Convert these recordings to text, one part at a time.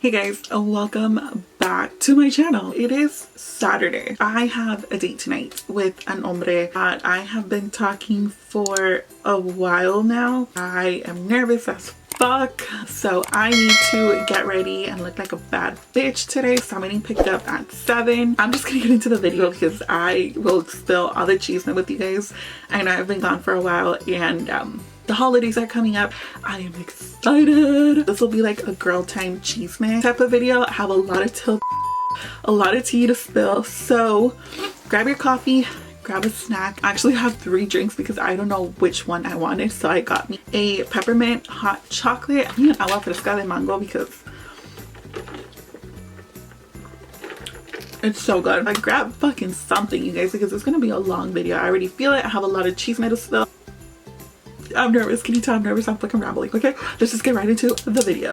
Hey guys, welcome back to my channel. It is Saturday. I have a date tonight with an hombre that I have been talking for a while now. I am nervous as fuck, so I need to get ready and look like a bad bitch today. So I'm getting picked up at 7. I'm just gonna get into the video because I will spill all the cheese with you guys. I know I've been gone for a while and the holidays are coming up. I am excited. This will be like a girl time cheeseman type of video. I have a lot of tea to spill. So grab your coffee, grab a snack. I actually have 3 drinks because I don't know which one I wanted. So I got me a peppermint hot chocolate. I need an agua fresca de mango because it's so good. I grab fucking something, you guys, because it's gonna be a long video. I already feel it. I have a lot of cheese to spill. I'm nervous. Can you tell I'm nervous? I'm fucking rambling. Okay, let's just get right into the video.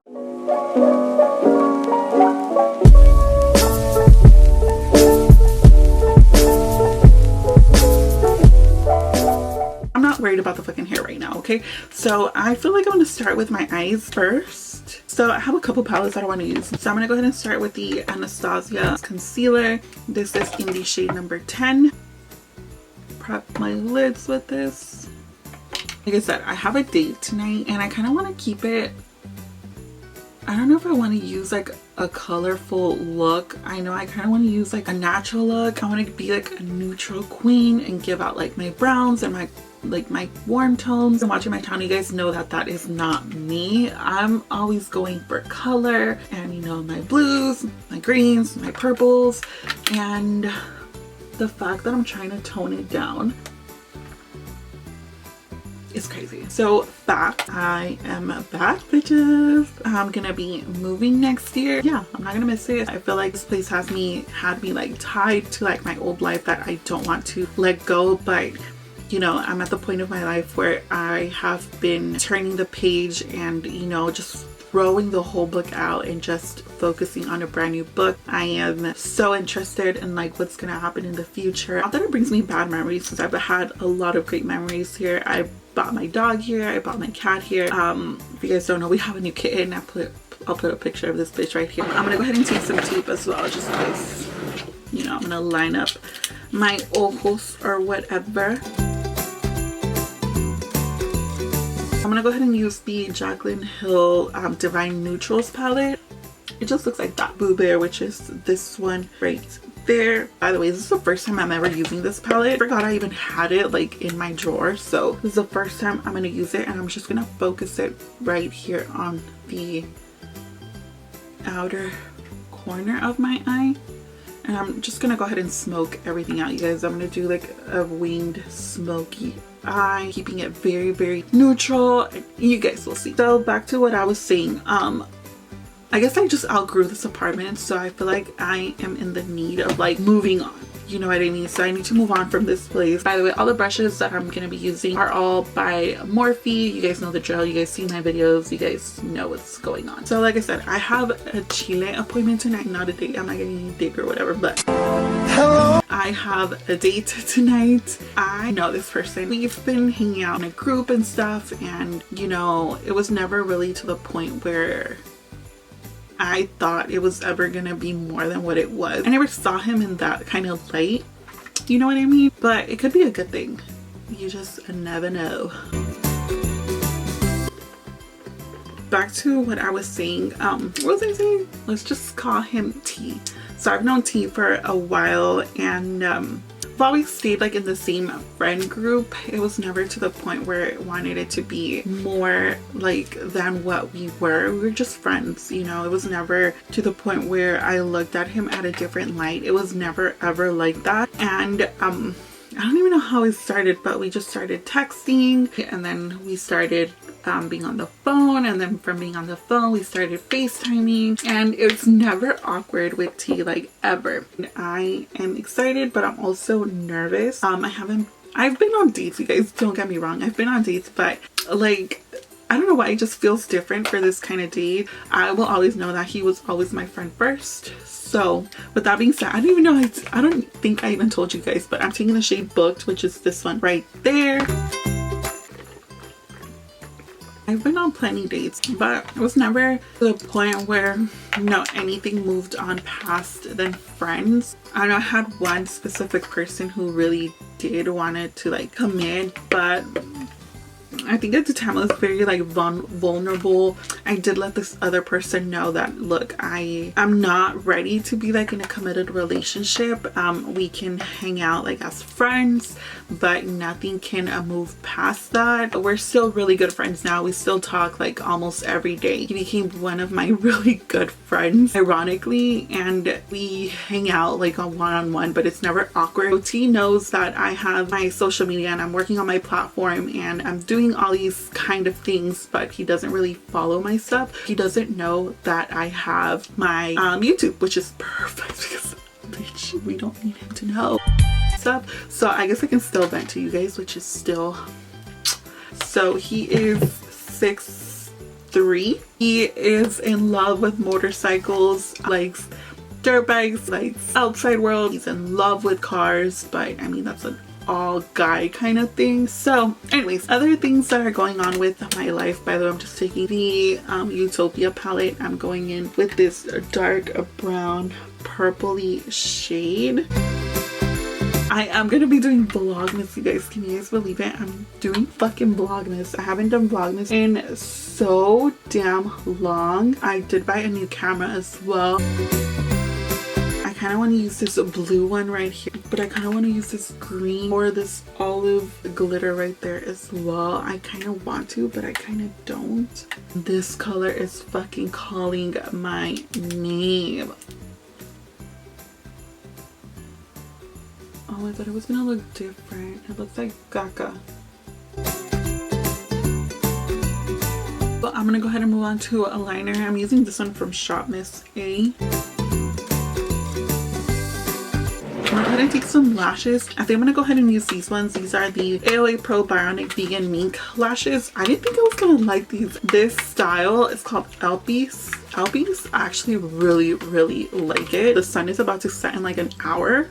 I'm not worried about the fucking hair right now, okay? So I feel like I'm gonna start with my eyes first. So I have a couple palettes that I want to use. So I'm gonna go ahead and start with the Anastasia concealer. This is in the shade number 10. Prep my lids with this. Like I said, I have a date tonight and I kind of want to keep it, I don't know if I want to use like a colorful look. I know I kind of want to use like a natural look. I want to be like a neutral queen and give out like my browns and my warm tones. And watching my channel, you guys know that that is not me. I'm always going for color and, you know, my blues, my greens, my purples, and the fact that I'm trying to tone it down, it's crazy. So back, I am back, bitches. I'm gonna be moving next year. Yeah, I'm not gonna miss it. I feel like this place had me like tied to like my old life that I don't want to let go, but you know, I'm at the point of my life where I have been turning the page and, you know, just throwing the whole book out and just focusing on a brand new book. I am so interested in like what's gonna happen in the future. Not that it brings me bad memories, since I've had a lot of great memories here. I bought my dog here, I bought my cat here. If you guys don't know, we have a new kitten. I'll put a picture of this bitch right here. I'm gonna go ahead and take some tape as well, just in case, you know, I'm gonna line up my ojos or whatever. I'm gonna go ahead and use the Jaclyn Hill Divine Neutrals palette. It just looks like that Boo Bear, which is this one right there. By the way, this is the first time I'm ever using this palette. I forgot I even had it like in my drawer. So this is the first time I'm gonna use it, and I'm just gonna focus it right here on the outer corner of my eye. And I'm just gonna go ahead and smoke everything out, you guys. I'm gonna do like a winged smoky eye, keeping it very, very neutral. You guys will see. So back to what I was saying. I guess I just outgrew this apartment, so I feel like I am in the need of like moving on. You know what I mean? So I need to move on from this place. By the way, all the brushes that I'm gonna be using are all by Morphe. You guys know the drill. You guys see my videos. You guys know what's going on. So like I said, I have a Chile appointment tonight. Not a date. I'm not getting any date or whatever, but hello. I have a date tonight. I know this person. We've been hanging out in a group and stuff, and you know, it was never really to the point where I thought it was ever gonna be more than what it was. I never saw him in that kind of light, you know what I mean? But it could be a good thing. You just never know. Back to what I was saying. What was I saying? Let's just call him T. So I've known T for a while, and I've always stayed like in the same friend group. It was never to the point where I wanted it to be more like than what we were. We were just friends, you know. It was never to the point where I looked at him at a different light. It was never ever like that. And I don't even know how it started, but we just started texting, and then we started being on the phone, and then from being on the phone we started FaceTiming, and it's never awkward with T, like ever. I am excited, but I'm also nervous. I've been on dates, you guys, don't get me wrong, I've been on dates, but like I don't know why it just feels different for this kind of date. I will always know that he was always my friend first. So with that being said, I don't think I even told you guys, but I'm taking the shade Booked, which is this one right there. I've been on plenty dates, but it was never to the point where, you know, anything moved on past than friends. I know I had one specific person who really did wanted to like commit, but I think at the time I was very like vulnerable. I did let this other person know that, look, I'm not ready to be like in a committed relationship. We can hang out like as friends, but nothing can move past that. We're still really good friends now. We still talk like almost every day. He became one of my really good friends, ironically, and we hang out like on one-on-one, but it's never awkward. T knows that I have my social media and I'm working on my platform and I'm doing all these kind of things, but he doesn't really follow my stuff. He doesn't know that I have my YouTube, which is perfect because bitch, we don't need him to know stuff. So I guess I can still vent to you guys, which is still. So he is 6'3". He is in love with motorcycles, likes dirt bikes, likes outside world. He's in love with cars, but I mean that's an all guy kind of thing. So anyways, other things that are going on with my life, by the way, I'm just taking the Utopia palette. I'm going in with this dark brown purpley shade. I am gonna be doing vlogmas, you guys. Can you guys believe it? I'm doing fucking vlogmas. I haven't done vlogmas in so damn long. I did buy a new camera as well. I kind of want to use this blue one right here, but I kind of want to use this green or this olive glitter right there as well. I kind of want to, but I kind of don't. This color is fucking calling my name. Oh, I thought it was gonna look different. It looks like Gaga. But I'm gonna go ahead and move on to a liner. I'm using this one from Shop Miss A. I'm gonna take some lashes. I think I'm gonna go ahead and use these ones. These are the AOA Pro Bionic Vegan Mink lashes. I didn't think I was gonna like these. This style is called Alpies. I actually really like it. The sun is about to set in like an hour.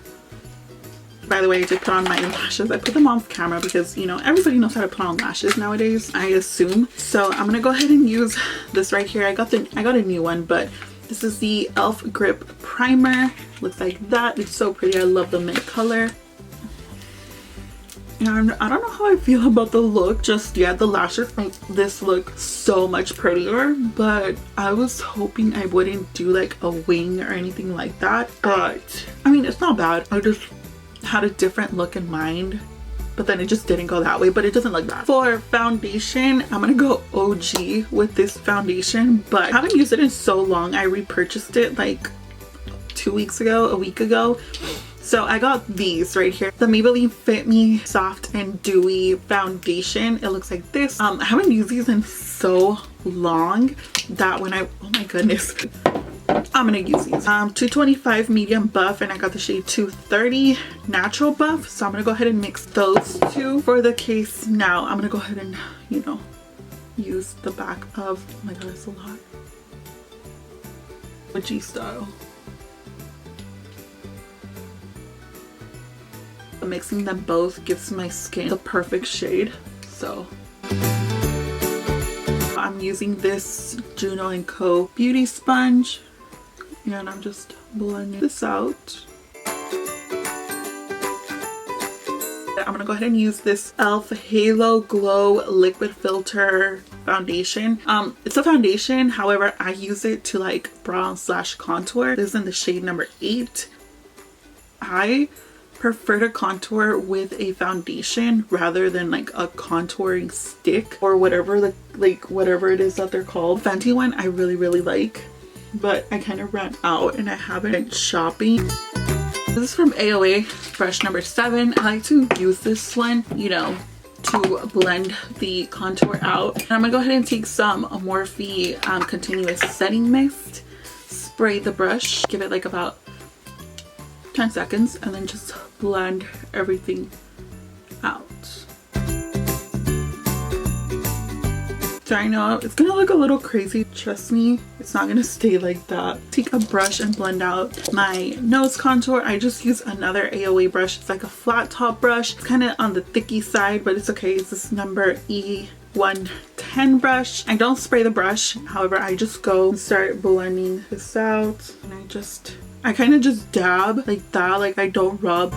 By the way, I did put on my lashes. I put them off camera because, you know, everybody knows how to put on lashes nowadays, I assume. So I'm gonna go ahead and use this right here. I got a new one, but this is the e.l.f. Grip Primer. Looks like that. It's so pretty. I love the mint color. And I don't know how I feel about the look just yet. The lashes make this look so much prettier, but I was hoping I wouldn't do like a wing or anything like that. But I mean, it's not bad. I just had a different look in mind, but then it just didn't go that way, but it doesn't look bad. For foundation, I'm gonna go OG with this foundation, but I haven't used it in so long. I repurchased it like 2 weeks ago, a week ago. So I got these right here, the Maybelline Fit Me Soft and Dewy Foundation. It looks like this. I haven't used these in so long that when I, oh my goodness, I'm gonna use these. 225 medium buff, and I got the shade 230 natural buff. So I'm gonna go ahead and mix those two. For the case now, I'm gonna go ahead and, you know, use the back of, oh my god, that's a lot. A G style. Mixing them both gives my skin the perfect shade. So I'm using this Juno & Co. Beauty Sponge, and I'm just blending this out. I'm gonna go ahead and use this e.l.f. Halo Glow Liquid Filter Foundation. It's a foundation, however, I use it to like bronze/contour. This is in the shade number 8. I prefer to contour with a foundation rather than like a contouring stick or whatever, whatever it is that they're called. Fenty one I really like, but I kind of ran out and I haven't been shopping. This is from AOA, brush number 7. I like to use this one, you know, to blend the contour out. And I'm gonna go ahead and take some Morphe continuous setting mist, spray the brush, give it like about 10 seconds, and then just blend everything out. So I know it's gonna look a little crazy. Trust me, it's not gonna stay like that. Take a brush and blend out my nose contour. I just use another AOA brush. It's like a flat top brush. It's kind of on the thicky side, but it's okay. It's this number E110. pen brush. I don't spray the brush, however I just go and start blending this out, and I kind of just dab like that, like I don't rub.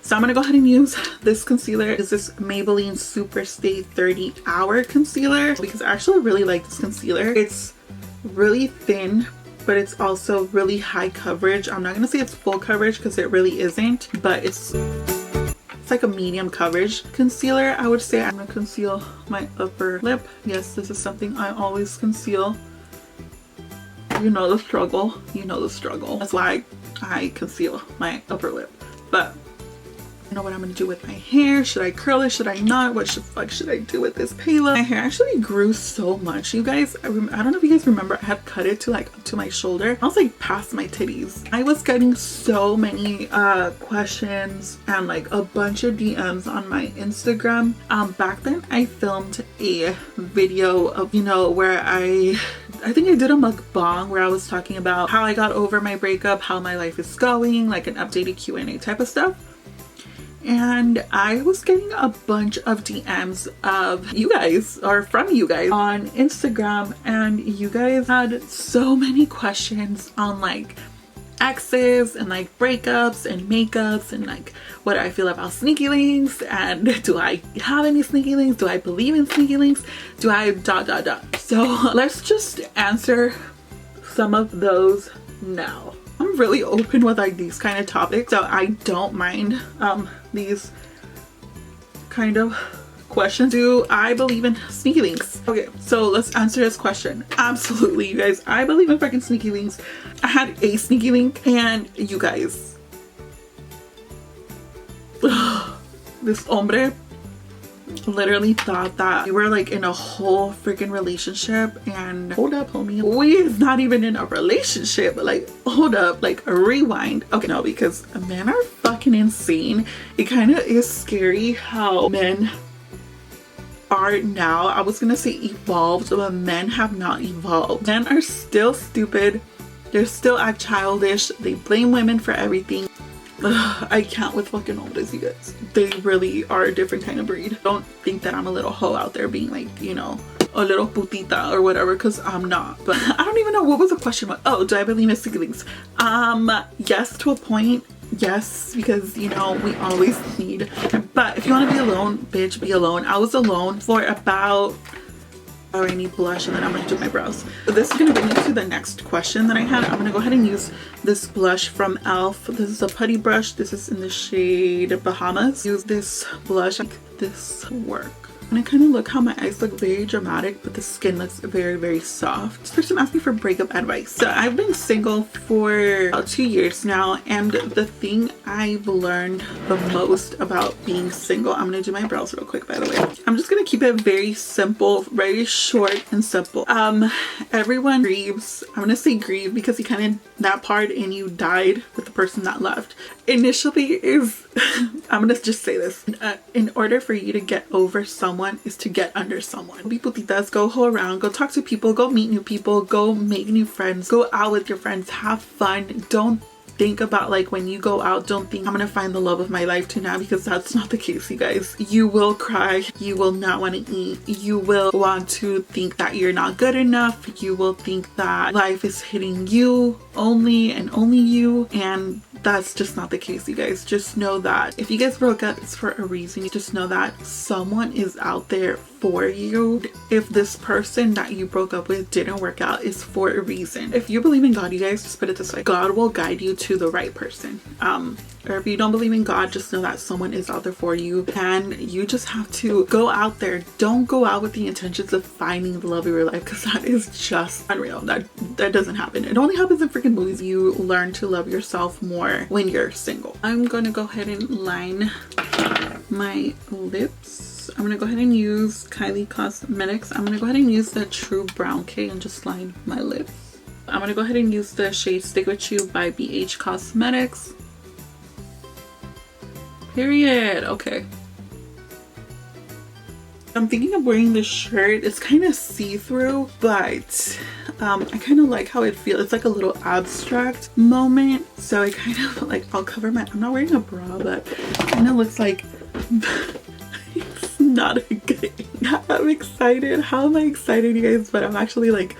So I'm gonna go ahead and use this concealer. It's this Maybelline Super Stay 30 Hour Concealer, because I actually really like this concealer. It's really thin, but it's also really high coverage. I'm not gonna say it's full coverage because it really isn't, but it's like a medium coverage concealer, I would say. I'm gonna conceal my upper lip. Yes, this is something I always conceal. You know the struggle. You know the struggle. That's why I conceal my upper lip. But I know what I'm gonna do with my hair. Should I curl it? Should I not? What the fuck should I do with this payload? My hair actually grew so much, you guys. I don't know if you guys remember, I had cut it to like to my shoulder. I was like past my titties. I was getting so many questions and like a bunch of DMs on my Instagram. Back then I filmed a video of, you know, where I think I did a mukbang where I was talking about how I got over my breakup, how my life is going, like an updated Q&A type of stuff. And I was getting a bunch of DMs of you guys, or from you guys on Instagram, and you guys had so many questions on like exes and like breakups and makeups and like what I feel about sneaky links, and do I have any sneaky links, do I believe in sneaky links, do I ... So let's just answer some of those now. I'm really open with like these kind of topics, so I don't mind these kind of questions. Do I believe in sneaky links? Okay, so let's answer this question. Absolutely, you guys. I believe in fucking sneaky links. I had a sneaky link, and you guys, this hombre literally thought that we were like in a whole freaking relationship, and hold up, homie, we is not even in a relationship. Like, hold up, like a rewind. Okay, no, because men are fucking insane. It kind of is scary how men are now. I was gonna say evolved, but men have not evolved. Men are still stupid. They still act childish. They blame women for everything. Ugh, I can't with fucking hombres, you guys. They really are a different kind of breed. Don't think that I'm a little hoe out there being like, you know, a little putita or whatever, because I'm not. But I don't even know what was the question. Oh, do I believe in sneaky links? Yes, to a point. Yes, because you know we always need. But if you want to be alone, bitch, be alone. I was alone for about, oh, I need blush, and then I'm gonna do my brows. So this is gonna bring me to the next question that I had. I'm gonna go ahead and use this blush from e.l.f. This is a putty brush. This is in the shade Bahamas. Use this blush, make this work. And I kind of look how my eyes look very dramatic, but the skin looks very, very soft. This person asked me for breakup advice. So I've been single for about 2 years now, and the thing I've learned the most about being single, I'm gonna do my brows real quick, by the way. I'm just gonna keep it very simple, very short and simple. Everyone grieves. I'm gonna say grieve because you kind of, that part in you died with the person that left. Initially is, I'm gonna just say this, in order for you to get over someone is to get under someone. Be putitas, go hoe around, go talk to people, go meet new people, go make new friends, go out with your friends, have fun. Don't think about like when you go out, don't think I'm gonna find the love of my life tonight, because that's not the case, you guys. You will cry, you will not want to eat, you will want to think that you're not good enough, you will think that life is hitting you only and only you, and that's just not the case, you guys. Just know that if you guys broke up, it's for a reason. You just know that someone is out there for you. If this person that you broke up with didn't work out, it's for a reason. If you believe in God, you guys, just put it this way, God will guide you to the right person. Or if you don't believe in God, just know that someone is out there for you, and you just have to go out there. Don't go out with the intentions of finding the love of your life, because that is just unreal. That doesn't happen. It only happens in freaking movies. You learn to love yourself more when you're single. I'm gonna go ahead and line my lips. I'm gonna go ahead and use Kylie Cosmetics. I'm gonna go ahead and use the True Brown Cake and just line my lips. I'm gonna go ahead and use the shade Stick With You by BH Cosmetics. Period. Okay. I'm thinking of wearing this shirt. It's kind of see-through, but I kind of like how it feels. It's like a little abstract moment. So I kind of like, I'll cover my, I'm not wearing a bra, but it kind of looks like it's not a good I'm excited. How am I excited, you guys? But I'm actually like,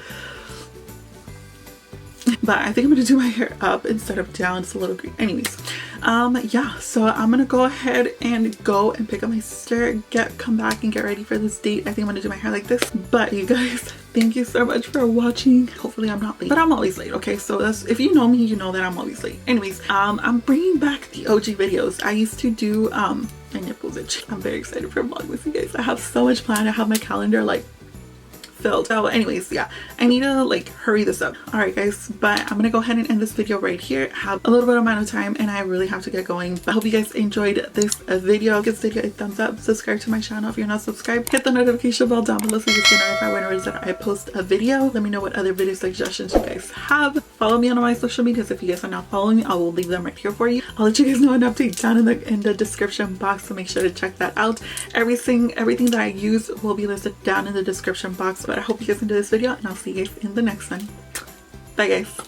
but I think I'm gonna do my hair up instead of down. It's a little green. Anyways, yeah, so I'm gonna go ahead and go and pick up my sister, come back and get ready for this date. I think I'm gonna do my hair like this. But you guys, thank you so much for watching. Hopefully I'm not late, but I'm always late. Okay, so that's, if you know me, you know that I'm always late. Anyways, I'm bringing back the OG videos. I used to do my nipples itch. I'm very excited for Vlogmas, you guys. I have so much planned. I have my calendar like filled. So anyways, yeah, I need to like hurry this up. All right guys, but I'm gonna go ahead and end this video right here. Have a little bit of amount of time and I really have to get going. But I hope you guys enjoyed this video. Give this video a thumbs up, subscribe to my channel if you're not subscribed, hit the notification bell down below so you get notified whenever that I post a video. Let me know what other video suggestions you guys have. Follow me on all my social medias. If you guys are not following me, I will leave them right here for you. I'll let you guys know an update down in the description box, so make sure to check that out. Everything that I use will be listed down in the description box. But I hope you guys enjoyed this video and I'll see you guys in the next one. Bye guys.